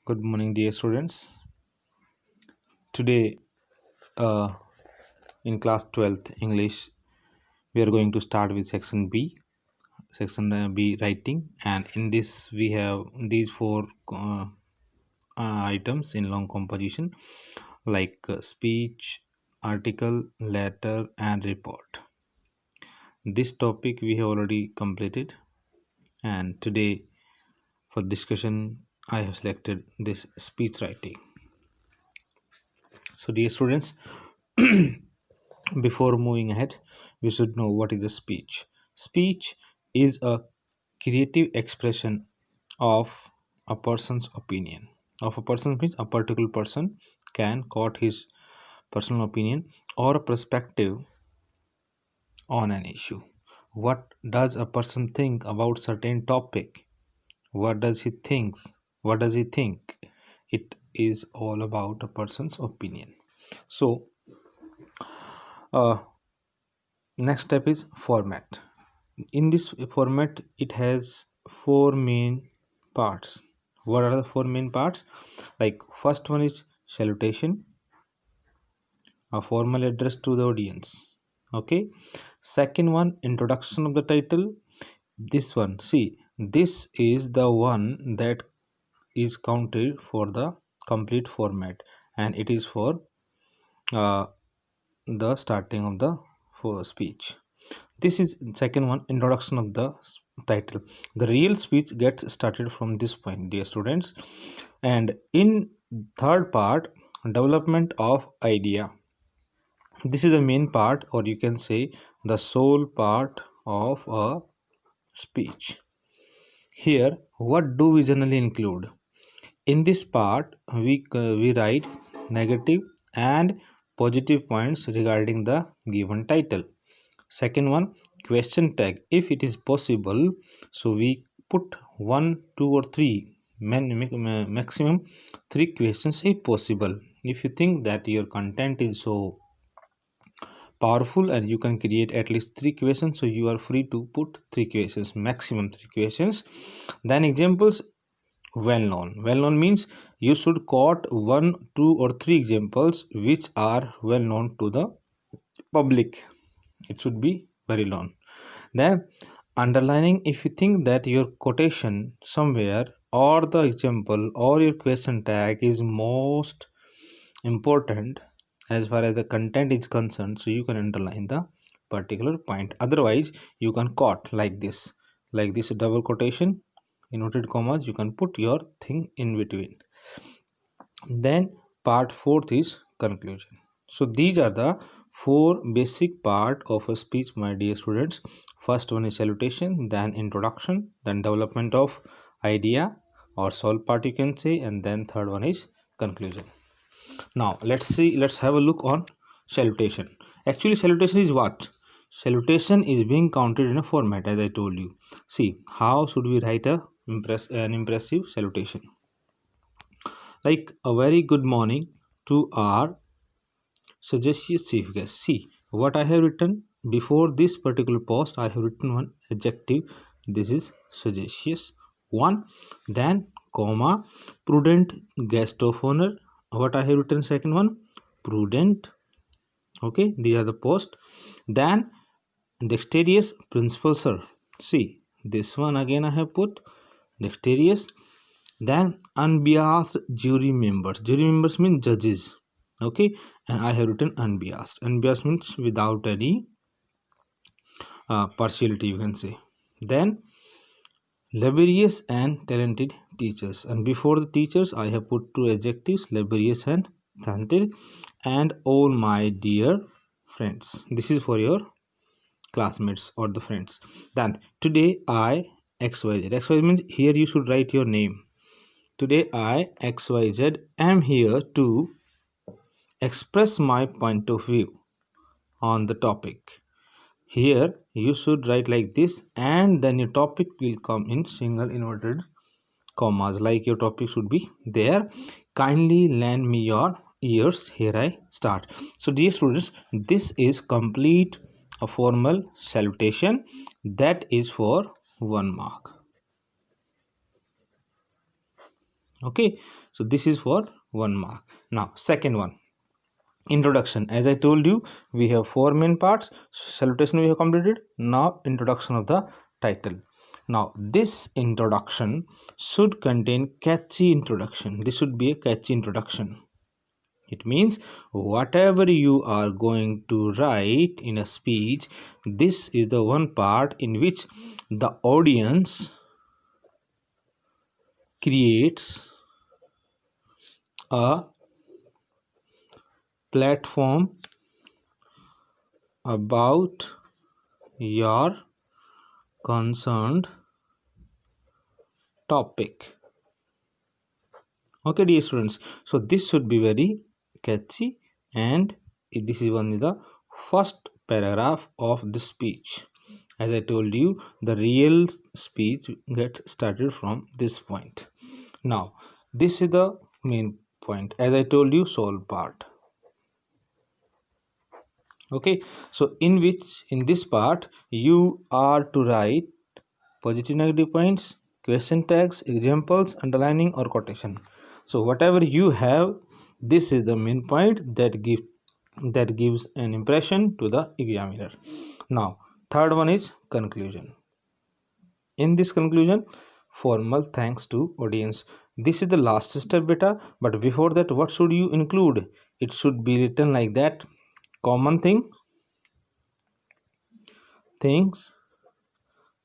Good morning, dear students. Today, uh, in class 12th English, we are going to start with section B, section B writing, and in this we have these four items in long composition like speech, article, letter, and report. This topic we have already completed, and today for discussion, I have selected this speech writing. So, dear students, before moving ahead, we should know what is a speech. Speech is a creative expression of a person's opinion. Of a person means a particular person can quote his personal opinion or a perspective on an issue. What does a person think about certain topic? What does he think? What does he think? It is all about a person's opinion. So, uh, next step is format. In this format, it has four main parts. What are the four main parts? Like first one is salutation, a formal address to the audience. Okay. Second one, introduction of the title. This one, see, this is the one that is counted for the complete format, and it is for uh, the starting of the for speech. This is second one, introduction of the title. The real speech gets started from this point, dear students. And in third part, development of idea. This is the main part, or you can say the sole part of a speech. Here, what do we generally include? In this part, we write negative and positive points regarding the given title. Second one, question tag. If it is possible, so we put one, two, or three, maximum three questions if possible. If you think that your content is so powerful and you can create at least three questions, so you are free to put three questions, maximum three questions. Then examples well known. Well known means you should quote one, two, or three examples which are well known to the public. It should be very long. Then underlining, if you think that your quotation somewhere or the example or your question tag is most important as far as the content is concerned, so you can underline the particular point. Otherwise, you can quote like this double quotation, inverted commas, you can put your thing in between. Then part fourth is conclusion. So these are the four basic part of a speech, my dear students. First one is salutation, then introduction, then development of idea or sole part you can say, and then third one is conclusion. Now let's have a look on salutation. Actually, salutation is what? Salutation is being counted in a format, as I told you. See, how should we write an impressive salutation? Like a very good morning to our suggested chief guest. See what I have written before this particular post. I have written one adjective. This is suggestions. One, then comma, prudent guest of honor. What I have written second one, prudent. Okay, these are the post. Then dexterous principal sir. See this one again I have put dexterous. Then unbiased jury members. Jury members mean judges. Okay, and I have written unbiased. Unbiased means without any partiality, you can say. Then laborious and talented teachers. And before the teachers, I have put two adjectives: laborious and talented. And all my dear friends. This is for your classmates or the friends. Then today I XYZ. XYZ means here you should write your name. Today I XYZ am here to express my point of view on the topic. Here you should write like this, and then your topic will come in single inverted commas, like your topic should be there. Kindly lend me your ears, here I start. So dear students, this is complete a formal salutation that is for 1 mark. Okay, so this is for 1 mark. Now second one, introduction. As I told you, we have 4 main parts. Salutation we have completed. Now introduction of the title. Now this introduction should contain catchy introduction. This should be a catchy introduction. It means whatever you are going to write in a speech, this is the one part in which the audience creates a platform about your concerned topic. Okay, dear students, so this should be very catchy, and this is one is the first paragraph of the speech. As I told you, the real speech gets started from this point. Now this is the main point. As I told you, sole part. Okay, so in this part you are to write positive negative points, question tags, examples, underlining or quotation. So whatever you have, this is the main point that gives an impression to the examiner. Now third one is conclusion. In this conclusion, formal thanks to audience. This is the last step, beta, but before that, what should you include? It should be written like that: common things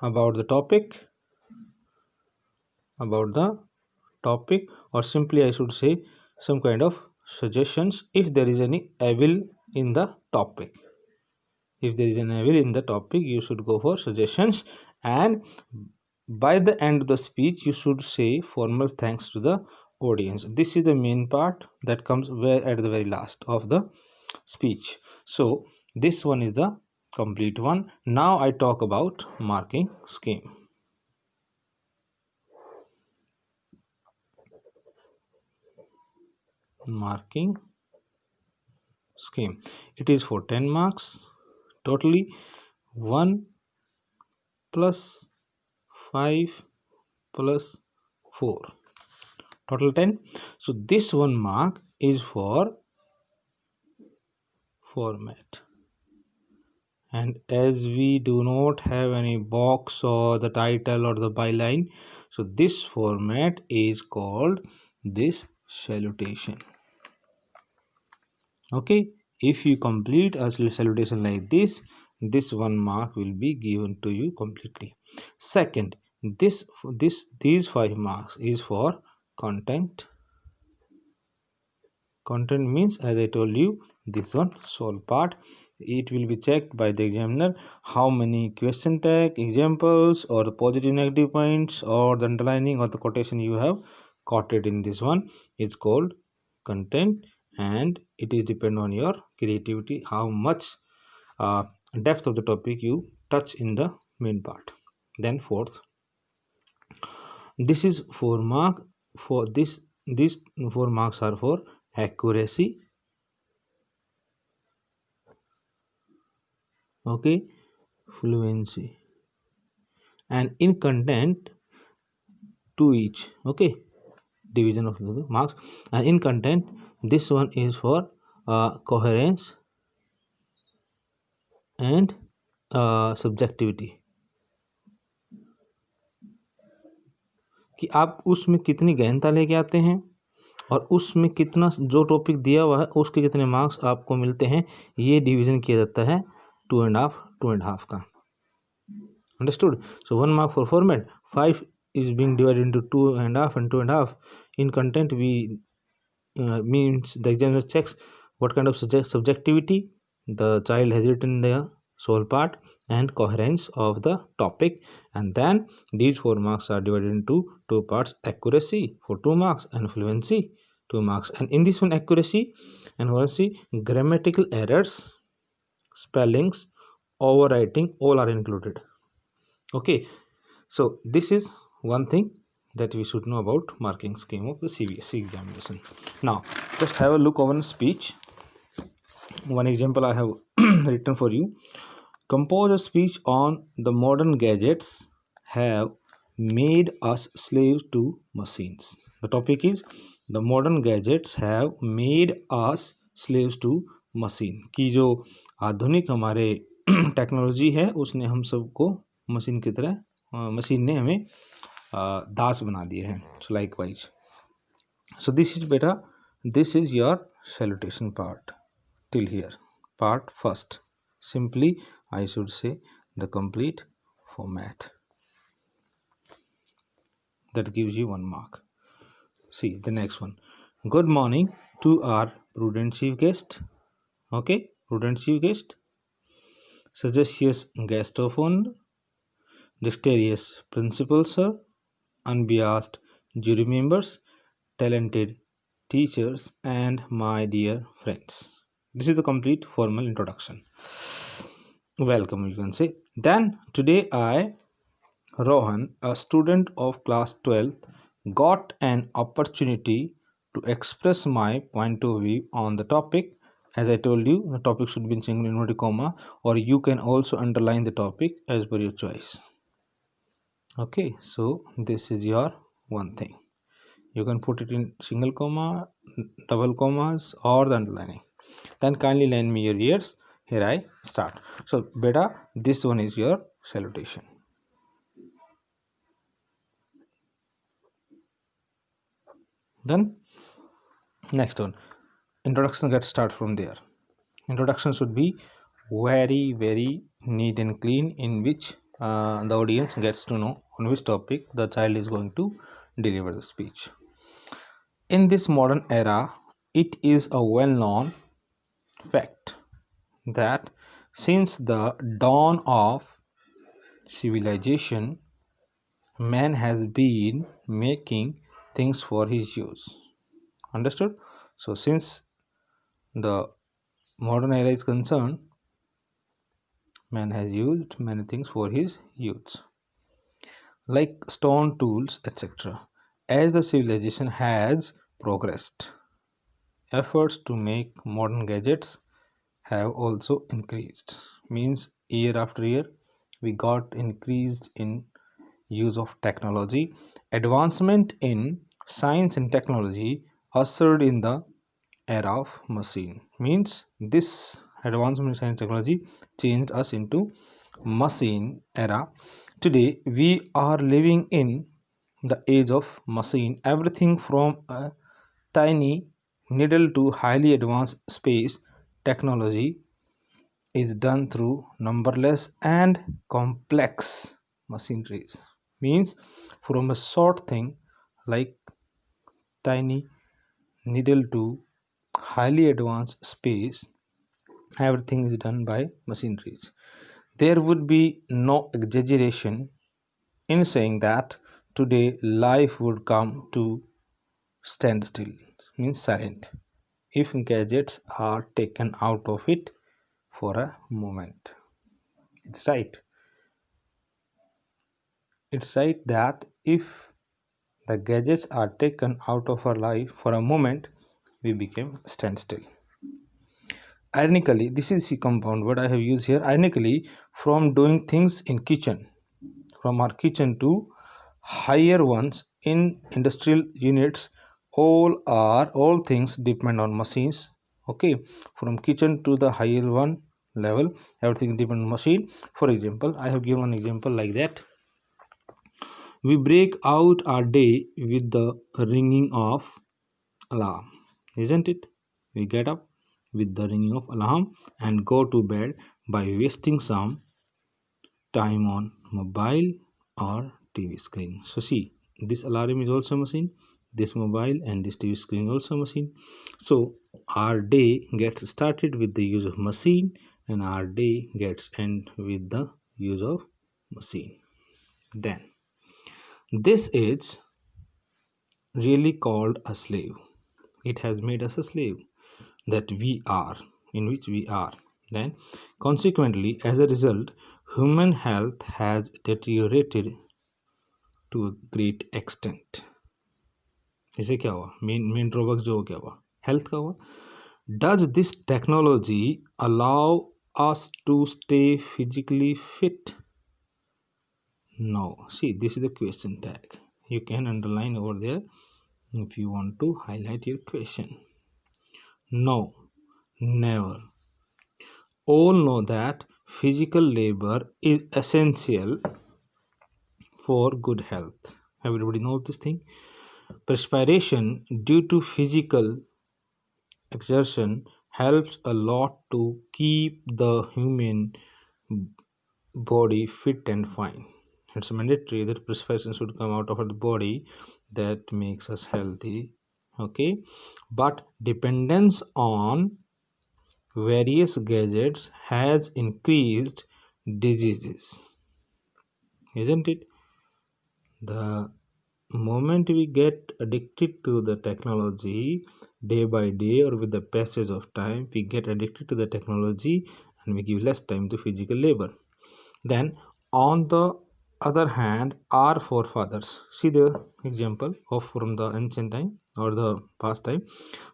about the topic, or simply I should say some kind of suggestions if there is any evil in the topic. If there is an evil in the topic, you should go for suggestions, and by the end of the speech you should say formal thanks to the audience. This is the main part that comes where at the very last of the speech. So this one is the complete one. Now I talk about marking scheme. Marking scheme. It is for 10 marks. Totally 1 plus 5 plus 4. Total 10. So this 1 mark is for format. And as we do not have any box or the title or the byline, so this format is called this salutation. Okay, if you complete a salutation like this 1 mark will be given to you completely. Second, these 5 marks is for content. Content means, as I told you, this one sole part. It will be checked by the examiner how many question tag, examples, or the positive negative points, or the underlining or the quotation you have quoted in this one is called content, and it is depend on your creativity how much depth of the topic you touch in the main part. Then fourth, this is 4 mark. For this, these 4 marks are for accuracy. Okay, fluency, and in content 2 each. Okay, division of the marks. And in content, this one is for coherence and subjectivity, कि आप उसमें कितनी गहनता लेके आते हैं और उसमें कितना जो टॉपिक दिया हुआ है उसके कितने मार्क्स आपको मिलते हैं, ये डिवीजन किया जाता है 2.5 का. Understood? So 1 mark for format, 5 is being divided into 2.5 and 2.5. In content, we means the examiner checks what kind of subjectivity the child has written in the sole part and coherence of the topic, and then these 4 marks are divided into 2 parts: accuracy for 2 marks and fluency 2 marks. And in this one, accuracy and fluency, grammatical errors, spellings, overwriting, all are included. Okay, so this is one thing that we should know about marking scheme of the CBSE examination. Now just have a look over a speech. One example I have written for you. Compose a speech on the modern gadgets have made us slaves to machines. The topic is the modern gadgets have made us slaves to machine. कि जो आधुनिक हमारे technology है उसने हम सबको machine की तरह मशीन ने हमें दास बना दिए हैं. So likewise, so this is beta, this is your salutation part till here. Part first, simply I should say the complete format. That gives you 1 mark. See the next one. Good morning to our prudent chief guest. Okay, prudent chief guest, sagacious guest of honor, dexterous principal sir, unbiased jury members, talented teachers, and my dear friends. This is the complete formal introduction. Welcome, you can say. Then today I, Rohan, a student of class 12, got an opportunity to express my point of view on the topic. As I told you, the topic should be in single inverted comma, or you can also underline the topic as per your choice. Okay, so this is your one thing. You can put it in single comma, double commas, or the underlining. Then kindly lend me your ears. Here I start. So beta, this one is your salutation. Then next one, introduction. Get start from there. Introduction should be very neat and clean, in which the audience gets to know on which topic the child is going to deliver the speech. In this modern era, it is a well-known fact that since the dawn of civilization, man has been making things for his use. Understood? So since the modern era is concerned, man has used many things for his use, like stone tools, etc. As the civilization has progressed, efforts to make modern gadgets have also increased. Means year after year we got increased in use of technology. Advancement in science and technology ushered in the era of machine. Means this advancement in science and technology changed us into machine era. Today we are living in the age of machine. Everything from a tiny needle to highly advanced space technology is done through numberless and complex machineries. Means from a short thing like tiny needle to highly advanced space, everything is done by machineries. There would be no exaggeration in saying that today life would come to standstill, means silent, if gadgets are taken out of it for a moment. It's right. It's right that if the gadgets are taken out of our life for a moment, we became standstill. Ironically, this is the compound word I have used here. Ironically, from doing things in kitchen, from our kitchen to higher ones in industrial units, all things depend on machines. Okay, from kitchen to the higher one level, everything depends on machine. For example, I have given an example like that. We break out our day with the ringing of alarm, isn't it? We get up with the ringing of alarm and go to bed by wasting some time on mobile or TV screen. So see, this alarm is also a machine, this mobile and this TV screen also a machine. So our day gets started with the use of machine and our day gets end with the use of machine. Then this is really called a slave. It has made us a slave that we are, in which we are. Then consequently, as a result, human health has deteriorated to a great extent. इसे क्या हुआ? Main drawback जो क्या हुआ? Health का हुआ. Does this technology allow us to stay physically fit? No. See, this is the question tag. You can underline over there if you want to highlight your question. No, never. All know that physical labor is essential for good health. Everybody knows this thing. Perspiration due to physical exertion helps a lot to keep the human body fit and fine. It's mandatory that perspiration should come out of our body, that makes us healthy. Okay, but dependence on various gadgets has increased diseases, isn't it? The moment we get addicted to the technology day by day, or with the passage of time we get addicted to the technology and we give less time to physical labor. Then, on the other hand, our forefathers, see the example of from the ancient time or the past time,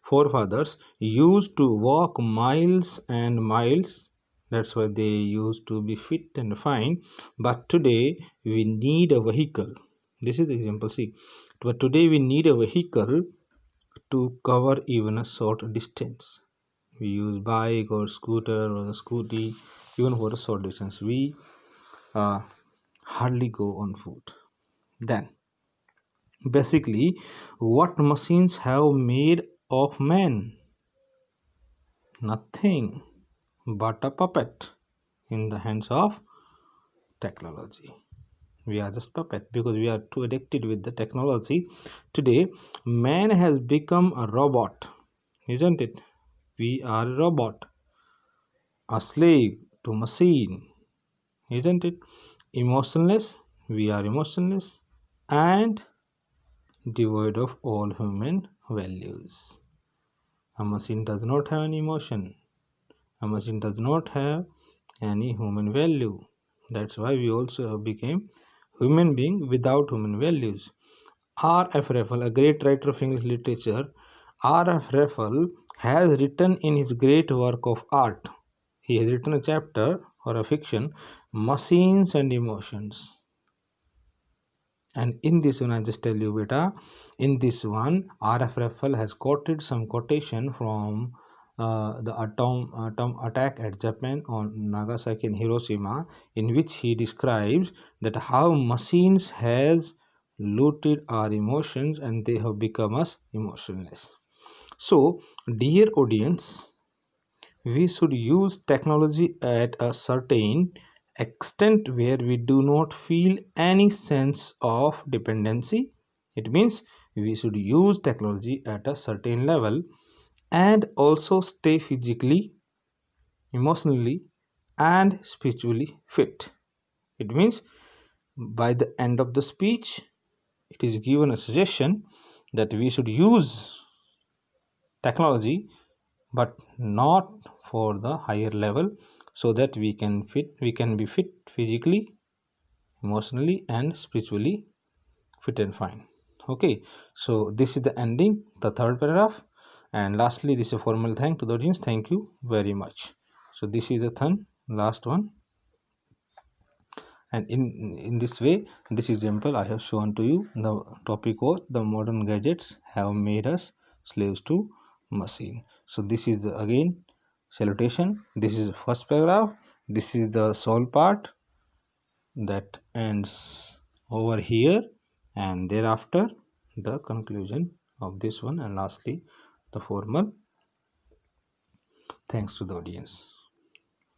forefathers used to walk miles and miles. That's why they used to be fit and fine. But today we need a vehicle. This is the example. See, but today we need a vehicle to cover even a short distance. We use bike or scooter or the scooty even for a short distance. We uh, hardly go on foot. Then, basically, what machines have made of man? Nothing but a puppet in the hands of technology. We are just puppet because we are too addicted with the technology. Today, man has become a robot, isn't it? We are a robot, a slave to machine, isn't it? Emotionless, we are emotionless, and devoid of all human values. A machine does not have any emotion. A machine does not have any human value. That's why we also became human being without human values. R.F. Raffle, a great writer of English literature, R.F. Raffle has written in his great work of art. He has written a chapter or a fiction, Machines and Emotions. And in this one, I just tell you, beta, in this one, R.F. Raffle has quoted some quotation from the atom attack at Japan on Nagasaki and Hiroshima, in which he describes that how machines has looted our emotions and they have become us emotionless. So, dear audience, we should use technology at a certain extent where we do not feel any sense of dependency. It means we should use technology at a certain level and also stay physically, emotionally, and spiritually fit. It means by the end of the speech, it is given a suggestion that we should use technology but not for the higher level, so that we can be fit physically, emotionally, and spiritually fit and fine. Okay, so this is the ending, the third paragraph. And lastly, this is a formal thank to the audience. Thank you very much. So this is the last one. And in this way, this example I have shown to you. The topic was the modern gadgets have made us slaves to machine. So this is the again salutation. This is the first paragraph. This is the sole part that ends over here, and thereafter the conclusion of this one, and lastly the formal thanks to the audience.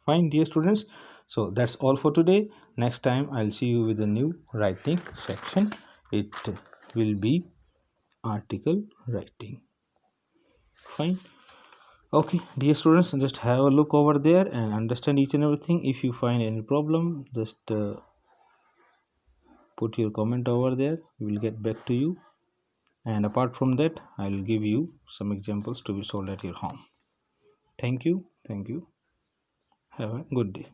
Fine, dear students, so that's all for today. Next time I'll see you with a new writing section. It will be article writing. Fine. Okay, dear students, just have a look over there and understand each and everything. If you find any problem, just put your comment over there. We will get back to you. And apart from that, I will give you some examples to be solved at your home. Thank you. Thank you. Have a good day.